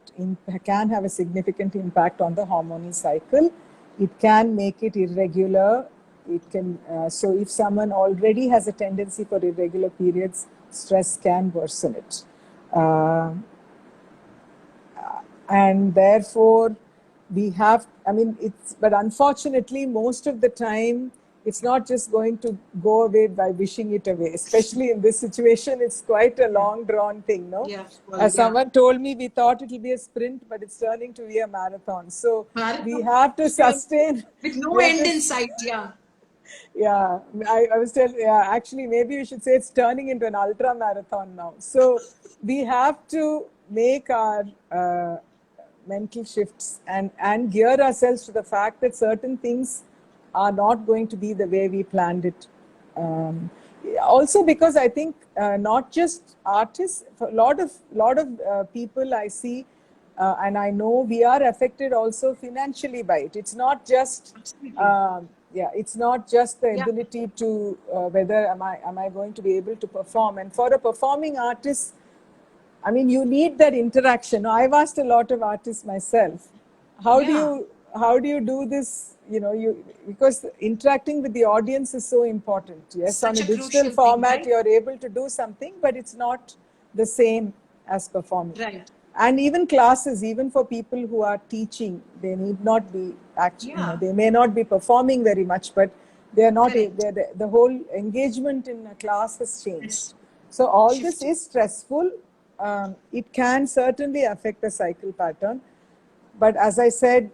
S2: can have a significant impact on the hormonal cycle. It can make it irregular. It can, so if someone already has a tendency for irregular periods, stress can worsen it. Uh, and therefore we have, I mean, it's, but unfortunately most of the time it's not just going to go away by wishing it away. Especially in this situation, it's quite a long drawn thing, no?
S1: Yeah. Well,
S2: As
S1: yeah.
S2: someone told me, we thought it will be a sprint, but it's turning to be a marathon. So we
S1: Marathon.
S2: have to sustain.
S1: With no
S2: We have
S1: end
S2: to,
S1: in sight. Yeah.
S2: yeah, I was telling, yeah, actually, maybe we should say it's turning into an ultra marathon now. So we have to make our mental shifts and gear ourselves to the fact that certain things are not going to be the way we planned it. Also, because I think not just artists, a lot of people I see and I know we are affected also financially by it. It's not just
S1: Absolutely.
S2: yeah, it's not just the
S1: Yeah.
S2: ability to whether am I going to be able to perform. And for a performing artist, I mean, you need that interaction. I've asked a lot of artists myself, how do
S1: Yeah.
S2: you do this? You know, you because interacting with the audience is so important. Yes, on
S1: Such
S2: a
S1: a
S2: digital
S1: crucial thing,
S2: format,
S1: right?
S2: you're able to do something, but it's not the same as performing.
S1: Right.
S2: And even classes, even for people who are teaching, they need not be actually, you know,
S1: Yeah.
S2: they may not be performing very much, but they are not.
S1: Correct.
S2: The whole engagement in a class has changed.
S1: It's
S2: So all this
S1: shifted.
S2: is stressful. It can certainly affect the cycle pattern, but as I said,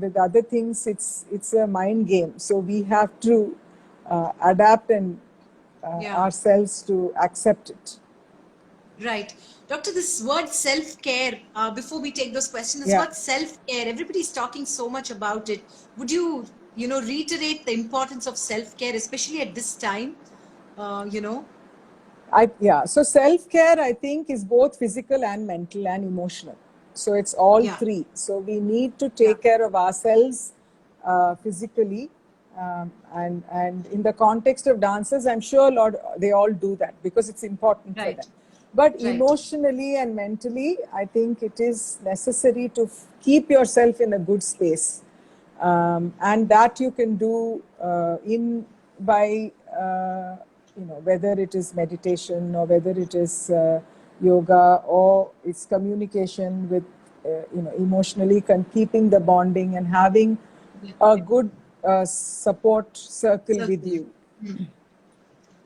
S2: with other things, it's a mind game. So we have to adapt and
S1: Yeah.
S2: ourselves to accept it.
S1: Right. Doctor, this word self-care, before we take those questions, this
S2: Yeah.
S1: word self-care, everybody's talking so much about it. Would you, reiterate the importance of self-care, especially at this time? You know?
S2: Yeah. So self-care, I think, is both physical and mental and emotional. So it's all
S1: Yeah.
S2: three. So we need to
S1: Yeah.
S2: take care of ourselves physically, and in the context of dancers, I'm sure Lord they all do that because it's important for them.
S1: Right.
S2: But
S1: Right.
S2: emotionally and mentally, I think it is necessary to keep yourself in a good space, and that you can do in by whether it is meditation or whether it is yoga or it's communication with emotionally keeping the bonding and having a good support circle with
S1: Circle.
S2: you,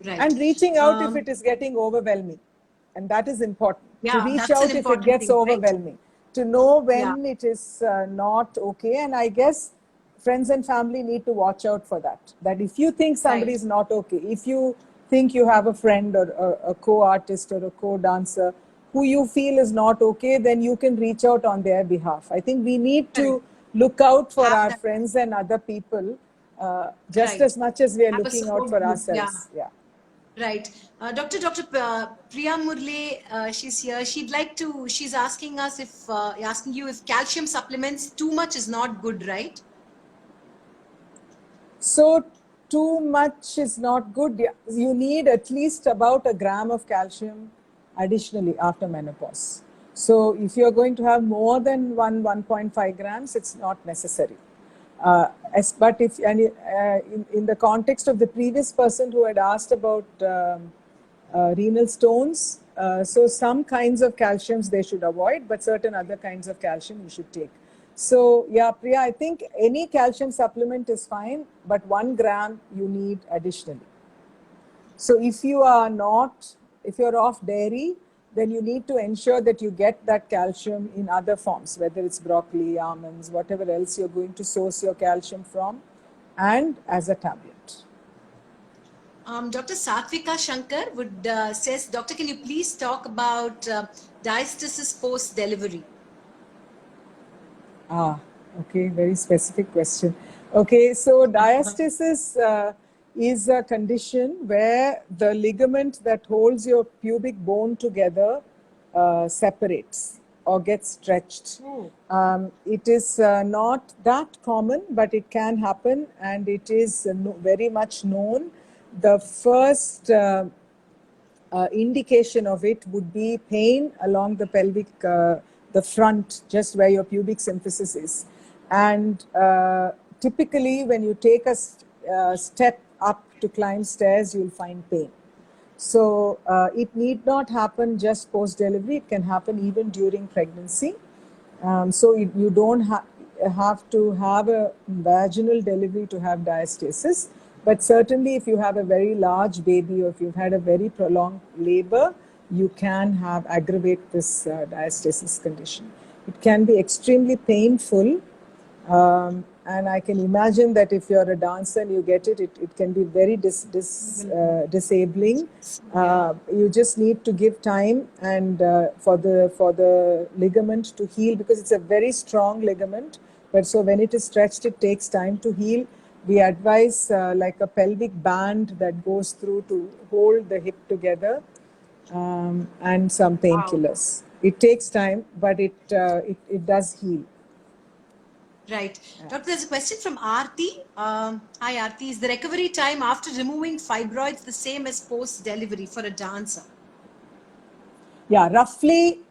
S1: Right.
S2: and reaching out if
S1: Um,
S2: it is getting overwhelming. And that is important, to
S1: yeah,
S2: reach
S1: that's an
S2: out if it
S1: important
S2: gets
S1: thing, right?
S2: overwhelming, to know
S1: Yeah.
S2: when it is not okay. And I guess friends and family need to watch out for that if you think somebody
S1: Right.
S2: is not okay, if you think you have a friend or a co-artist or a co-dancer who you feel is not okay, then you can reach out on their behalf. I think we need
S1: Correct.
S2: to look out for
S1: Have
S2: our
S1: that.
S2: friends and other people just
S1: Right.
S2: as much as we are
S1: Have a
S2: looking out
S1: support
S2: for
S1: group. Yeah.
S2: ourselves. Yeah.
S1: Right. Dr. Priya Murli, she's here. She's asking us if, asking you if calcium supplements too much is not good, right?
S2: So too much is not good. Yeah, you need at least about a gram of calcium additionally after menopause. So if you're going to have more than 1.5 grams, it's not necessary. But if in the context of the previous person who had asked about renal stones, so some kinds of calciums they should avoid, but certain other kinds of calcium you should take. So yeah, Priya, I think any calcium supplement is fine, but 1 gram you need additionally. So if you're off dairy, then you need to ensure that you get that calcium in other forms, whether it's broccoli, almonds, whatever else you're going to source your calcium from, and as a tablet.
S1: Dr. Satvika Shankar says, Doctor, can you please talk about diastasis post-delivery?
S2: Okay, very specific question. Okay, so diastasis is a condition where the ligament that holds your pubic bone together separates or gets stretched. It is not that common, but it can happen, and it is very much known. The first indication of it would be pain along the pelvic, the front, just where your pubic symphysis is. And typically, when you take a step up to climb stairs, you'll find pain. So it need not happen just post-delivery. It can happen even during pregnancy. So you don't have, have to have a vaginal delivery to have diastasis. But certainly, if you have a very large baby or if you've had a very prolonged labor, you can have aggravate this diastasis condition. It can be extremely painful, and I can imagine that if you're a dancer and you get it, it can be very disabling. You just need to give time and for the ligament to heal, because it's a very strong ligament. But so when it is stretched, it takes time to heal. We advise like a pelvic band that goes through to hold the hip together, and some painkillers. It takes time, but it does heal.
S1: Right. Doctor, there's a question from Aarti. Hi, Aarti. Is the recovery time after removing fibroids the same as post-delivery for a dancer?
S2: Yeah, roughly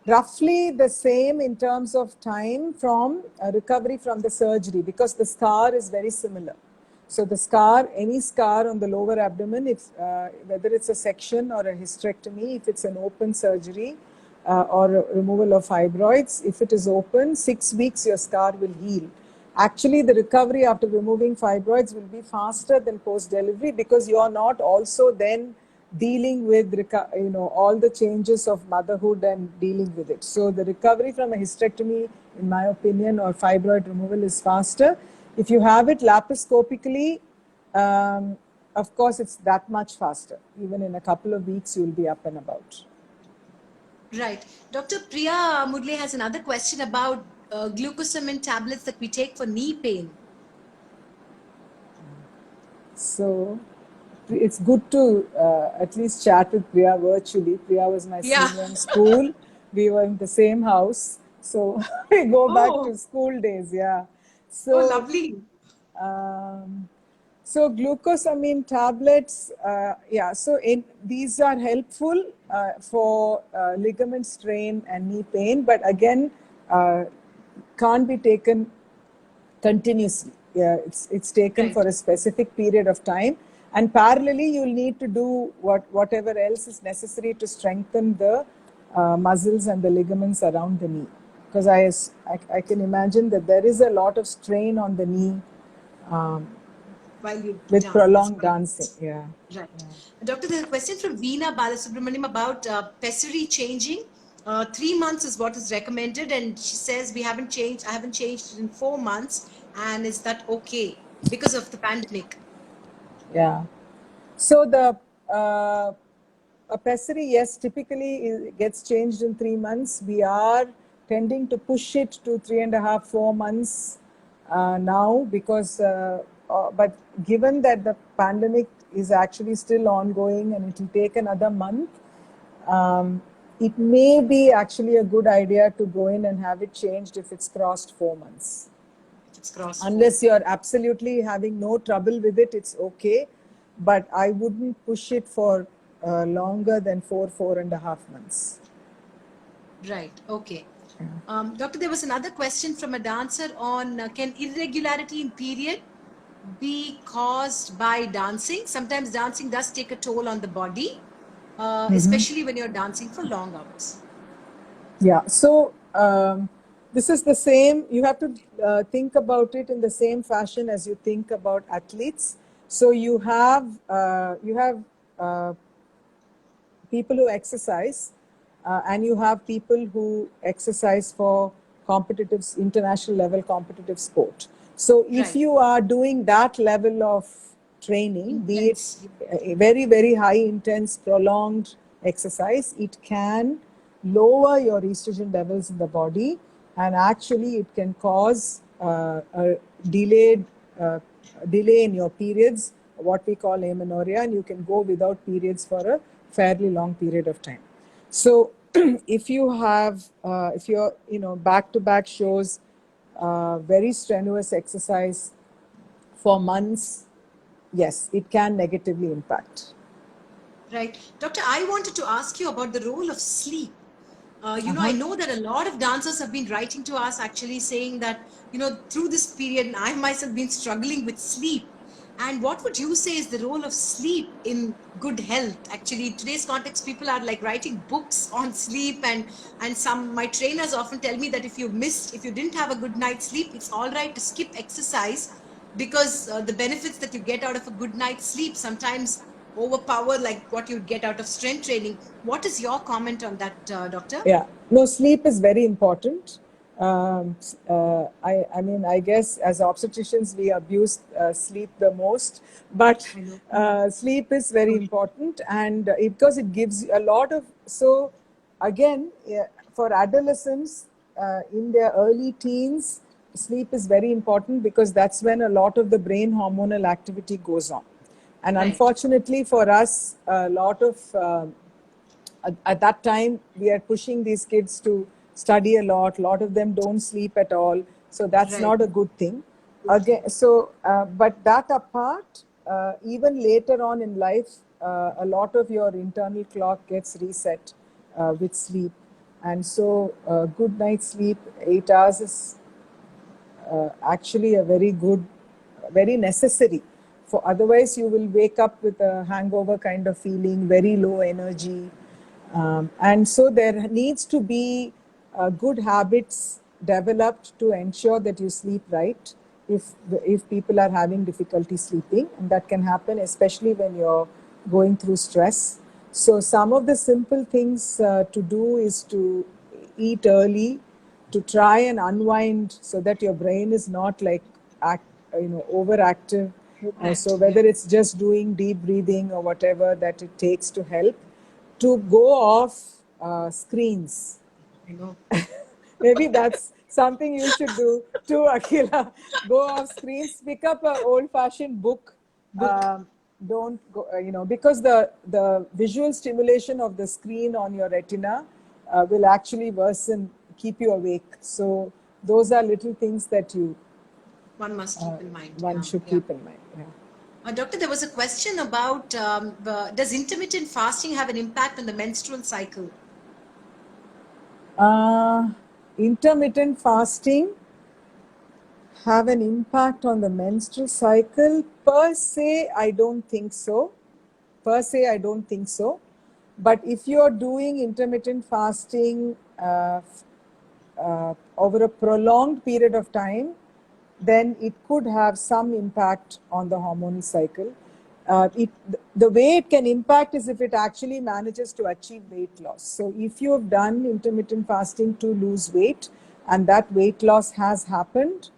S2: the same in terms of time from recovery from the surgery, because the scar is very similar. So the scar, any scar on the lower abdomen, if whether it's a section or a hysterectomy, if it's an open surgery or removal of fibroids, if it is open, 6 weeks your scar will heal. Actually, the recovery after removing fibroids will be faster than post-delivery, because you are not also then dealing with all the changes of motherhood and dealing with it. So the recovery from a hysterectomy, in my opinion, or fibroid removal is faster. If you have it laparoscopically, of course, it's that much faster. Even in a couple of weeks, you'll be up and about.
S1: Right. Dr. Priya Mudle has another question about glucosamine tablets that we take for knee pain.
S2: So it's good to at least chat with Priya virtually. Priya was my senior in school. We were in the same house. So we go back to school days. Yeah. So,
S1: lovely.
S2: So glucosamine tablets, so these are helpful for ligament strain and knee pain, but again, can't be taken continuously. Yeah, it's taken for a specific period of time, and parallelly you'll need to do whatever else is necessary to strengthen the muscles and the ligaments around the knee, because I can imagine that there is a lot of strain on the knee with prolonged dancing. Yeah.
S1: Right. Yeah. Doctor, there's a question from Veena Balasubramaniam about pessary changing. 3 months is what is recommended, and she says I haven't changed it in 4 months, and is that okay because of the pandemic?
S2: Yeah. So the a pessary, yes, typically gets changed in 3 months. We are tending to push it to 3.5, 4 months now, because but given that the pandemic is actually still ongoing and it will take another month, it may be actually a good idea to go in and have it changed if it's crossed 4 months. Unless you're absolutely having no trouble with it, it's okay. But I wouldn't push it for longer than 4.5 months.
S1: Right. Okay. Doctor, there was another question from a dancer on can irregularity in period be caused by dancing? Sometimes dancing does take a toll on the body, especially when you're dancing for long hours.
S2: Yeah. So this is the same. You have to think about it in the same fashion as you think about athletes. So you have people who exercise, and you have people who exercise for competitive, international level competitive sport. So if you are doing that level of training, be it a very, very high intense, prolonged exercise, it can lower your estrogen levels in the body, and actually it can cause a delay in your periods, what we call amenorrhea, and you can go without periods for a fairly long period of time. So if you have, if you're, back-to-back shows, very strenuous exercise for months, yes, it can negatively impact.
S1: Right. Doctor, I wanted to ask you about the role of sleep. I know that a lot of dancers have been writing to us actually saying that, through this period, I myself been struggling with sleep. And what would you say is the role of sleep in good health? Actually, in today's context, people are like writing books on sleep, and some my trainers often tell me that if you didn't have a good night's sleep, it's all right to skip exercise because the benefits that you get out of a good night's sleep sometimes overpower like what you'd get out of strength training. What is your comment on that, doctor?
S2: Yeah, no, sleep is very important. I mean, I guess as obstetricians, we abuse sleep the most, but
S1: I know.
S2: sleep is very important, and because it gives a lot of, so again, yeah, for adolescents in their early teens, sleep is very important because that's when a lot of the brain hormonal activity goes on. And
S1: Right.
S2: unfortunately for us, a lot of at that time we are pushing these kids to study a lot of them don't sleep at all, so that's
S1: Right.
S2: not a good thing again. So but that apart, even later on in life, a lot of your internal clock gets reset with sleep. And so good night's sleep, 8 hours, is actually a very good, very necessary. For otherwise, you will wake up with a hangover kind of feeling, very low energy. And so there needs to be good habits developed to ensure that you sleep right if people are having difficulty sleeping, and that can happen especially when you're going through stress. So some of the simple things to do is to eat early, to try and unwind so that your brain is not like overactive. So
S1: Overactive. Yeah.
S2: whether it's just doing deep breathing or whatever that it takes to help to go off screens.
S1: I know.
S2: Maybe that's something you should do too, Akila. Go off screens, pick up an old-fashioned book.
S1: Book.
S2: Don't go, because the visual stimulation of the screen on your retina will actually worsen, keep you awake. So those are little things that
S1: One must keep in mind.
S2: one
S1: Yeah.
S2: should
S1: Yeah.
S2: keep in mind. Yeah.
S1: Doctor, there was a question about does intermittent fasting have an impact on the menstrual cycle?
S2: Uh, Intermittent fasting have an impact on the menstrual cycle? Per se, I don't think so. Per se, I don't think so. But if you're doing intermittent fasting over a prolonged period of time, then it could have some impact on the hormonal cycle. The way it can impact is if it actually manages to achieve weight loss. So if you have done intermittent fasting to lose weight and that weight loss has happened,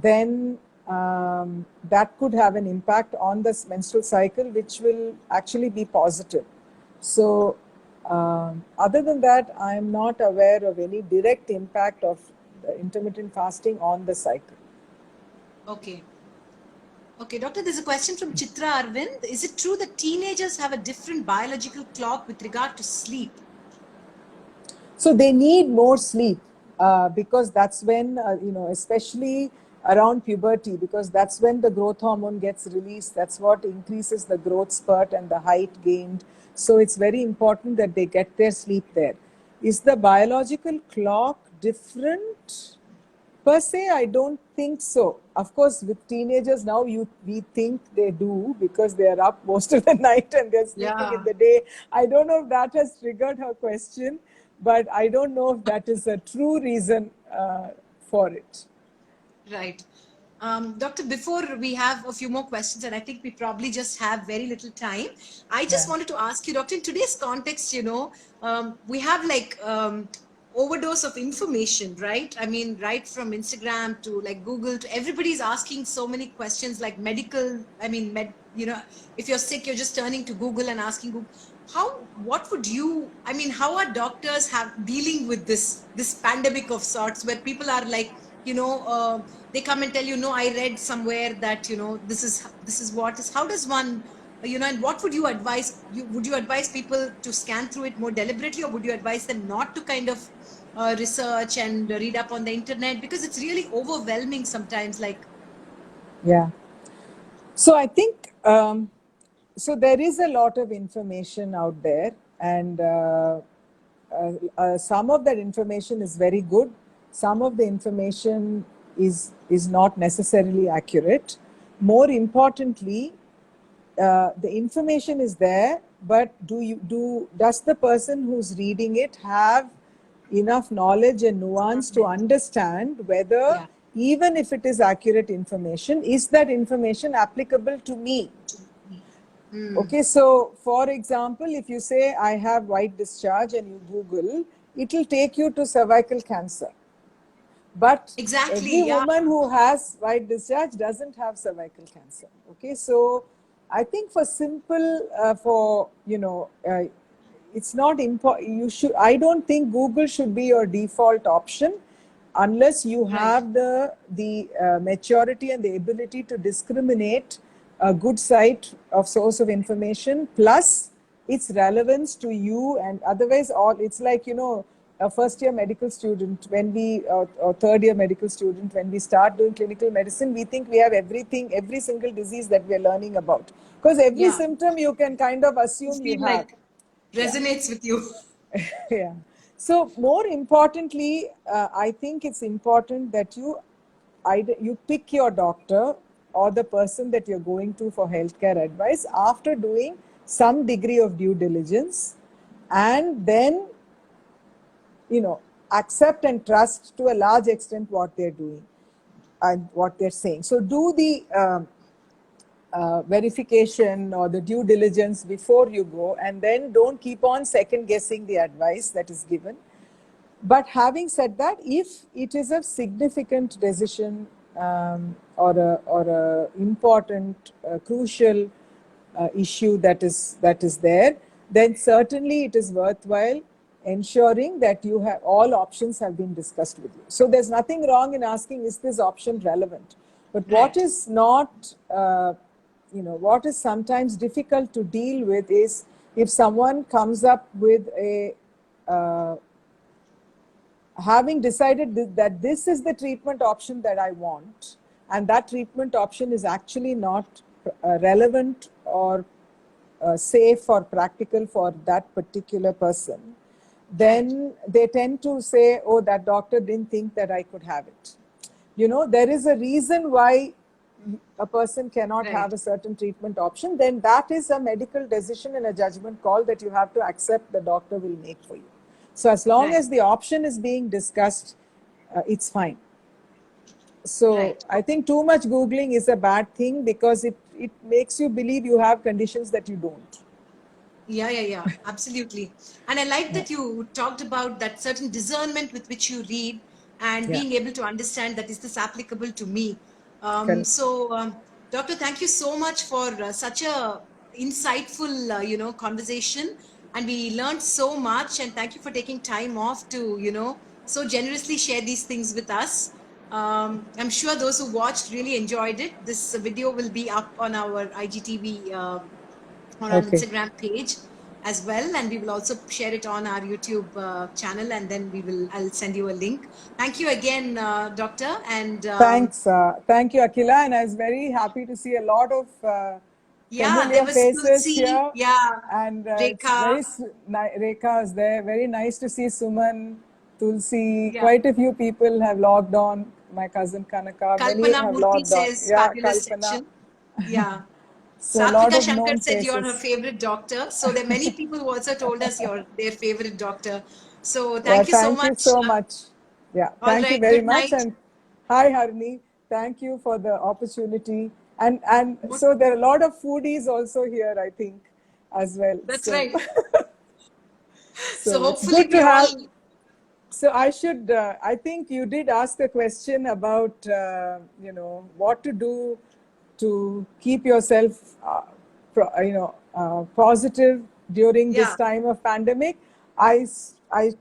S2: then that could have an impact on the menstrual cycle, which will actually be positive. So other than that, I am not aware of any direct impact of intermittent fasting on the cycle.
S1: Okay. Okay, doctor, there's a question from Chitra Arvind. Is it true that teenagers have a different biological clock with regard to sleep?
S2: So they need more sleep because that's when, especially around puberty, because that's when the growth hormone gets released. That's what increases the growth spurt and the height gained. So it's very important that they get their sleep there. Is the biological clock different? Per se, I don't think so. Of course, with teenagers now, we think they do because they are up most of the night and they're sleeping in
S1: Yeah.
S2: the day. I don't know if that has triggered her question, but I don't know if that is a true reason for it.
S1: Right. Doctor, before we have a few more questions, and I think we probably just have very little time, I just
S2: Yeah.
S1: wanted to ask you, Doctor, in today's context, we have like overdose of information, right? I mean, right from Instagram to like Google to everybody's asking so many questions like medical, I mean, if you're sick, you're just turning to Google and asking Google. What would you, I mean, how are doctors dealing with this pandemic of sorts where people are like, they come and tell you, no, I read somewhere that this is what is, how does one, and what would you advise, would you advise people to scan through it more deliberately, or would you advise them not to kind of research and read up on the internet, because it's really overwhelming sometimes, like.
S2: Yeah. So I think so. There is a lot of information out there, and some of that information is very good. Some of the information is not necessarily accurate. more importantly, the information is there, but does the person who's reading it have enough knowledge and nuance to understand whether,
S1: Yeah.
S2: even if it is accurate information, is that information applicable to me? Okay, so for example, if you say I have white discharge and you Google, it will take you to cervical cancer. But
S1: Exactly.
S2: every
S1: Yeah.
S2: woman who has white discharge doesn't have cervical cancer. Okay, so I think for simple, it's not important. You should. I don't think Google should be your default option, unless you
S1: Right.
S2: have the maturity and the ability to discriminate a good site of source of information plus its relevance to you. And otherwise, all it's like, a first year medical student, when we or third year medical student, when we start doing clinical medicine, we think we have everything, every single disease that we are learning about, because every
S1: Yeah.
S2: symptom you can kind of assume you
S1: Feel
S2: have.
S1: like resonates with you.
S2: Yeah. So more importantly, I think it's important that you pick your doctor or the person that you're going to for healthcare advice after doing some degree of due diligence, and then accept and trust to a large extent what they're doing and what they're saying. So do the verification or the due diligence before you go, and then don't keep on second guessing the advice that is given. But having said that, if it is a significant decision, or a important, crucial issue that is there, then certainly it is worthwhile ensuring that you have all options have been discussed with you. So there's nothing wrong in asking, is this option relevant? But what
S1: Right.
S2: is not, what is sometimes difficult to deal with is if someone comes up with a having decided that this is the treatment option that I want, and that treatment option is actually not relevant or safe or practical for that particular person, then they tend to say, oh, that doctor didn't think that I could have it. There is a reason why a person cannot
S1: Right.
S2: have a certain treatment option. Then that is a medical decision and a judgment call that you have to accept the doctor will make for you. So as long
S1: Right.
S2: as the option is being discussed, it's fine. So
S1: Right.
S2: I think too much Googling is a bad thing, because it makes you believe you have conditions that you don't.
S1: Yeah, absolutely. And I like that you talked about that certain discernment with which you read and
S2: Yeah,
S1: being able to understand that is this applicable to me.
S2: correct.
S1: Doctor, thank you so much for such a insightful, conversation. And we learned so much. And thank you for taking time off to, so generously share these things with us. I'm sure those who watched really enjoyed it. This video will be up on our IGTV on our
S2: Okay.
S1: Instagram page as well, and we will also share it on our YouTube channel, and then I'll send you a link. Thank you again, Doctor, and
S2: Thanks. Thank you, Akila. And I was very happy to see a lot of
S1: yeah, there
S2: familiar
S1: was
S2: faces
S1: Tulsi,
S2: here.
S1: yeah,
S2: And it's
S1: Rekha,
S2: Rekha is there. Very nice to see Suman, Tulsi.
S1: yeah,
S2: Quite a few people have logged on. My cousin Kanaka, many
S1: Kalpana
S2: have
S1: Murthy
S2: logged on.
S1: says
S2: Yeah,
S1: fabulous
S2: Kalpana.
S1: section, yeah.
S2: So a lot
S1: Satvika
S2: of
S1: Shankar
S2: known
S1: said you're her
S2: faces.
S1: favorite doctor. So there are many people who also told us you're their favorite doctor. So
S2: Yeah,
S1: thank you so
S2: thank you
S1: much.
S2: so much. Yeah,
S1: All
S2: thank you
S1: right,
S2: very
S1: good
S2: much.
S1: night.
S2: And hi, Harni. Thank you for the opportunity. And so there are a lot of foodies also here, I think, as well.
S1: That's
S2: So
S1: right. So
S2: so it's
S1: hopefully
S2: good
S1: we
S2: to
S1: all,
S2: have. So I think you did ask a question about, what to do to keep yourself, positive during this
S1: yeah,
S2: time of pandemic. I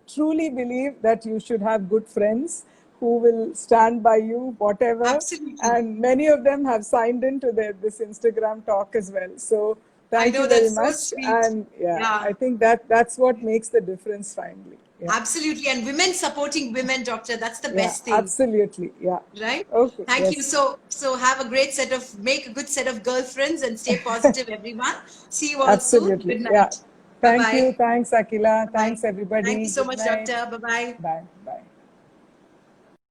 S2: truly believe that you should have good friends who will stand by you, whatever.
S1: absolutely.
S2: And many of them have signed into this Instagram talk as well. So
S1: I
S2: thank
S1: know
S2: you very
S1: that's so
S2: much.
S1: sweet.
S2: And yeah,
S1: Yeah,
S2: I think that's what makes the difference finally. Yeah.
S1: absolutely. And women supporting women, doctor, that's the
S2: Yeah,
S1: best thing,
S2: absolutely. Yeah.
S1: right?
S2: Okay.
S1: Thank you.
S2: Yes.
S1: So have a great make a good set of girlfriends and stay positive, everyone. See you all soon.
S2: Absolutely.
S1: Good
S2: Yeah.
S1: night.
S2: Thank you.
S1: Bye-bye.
S2: Thanks, Akila.
S1: Bye-bye.
S2: Thanks,
S1: Thank
S2: everybody.
S1: you so
S2: Good
S1: much,
S2: night.
S1: doctor. Bye-bye.
S2: Bye. Bye.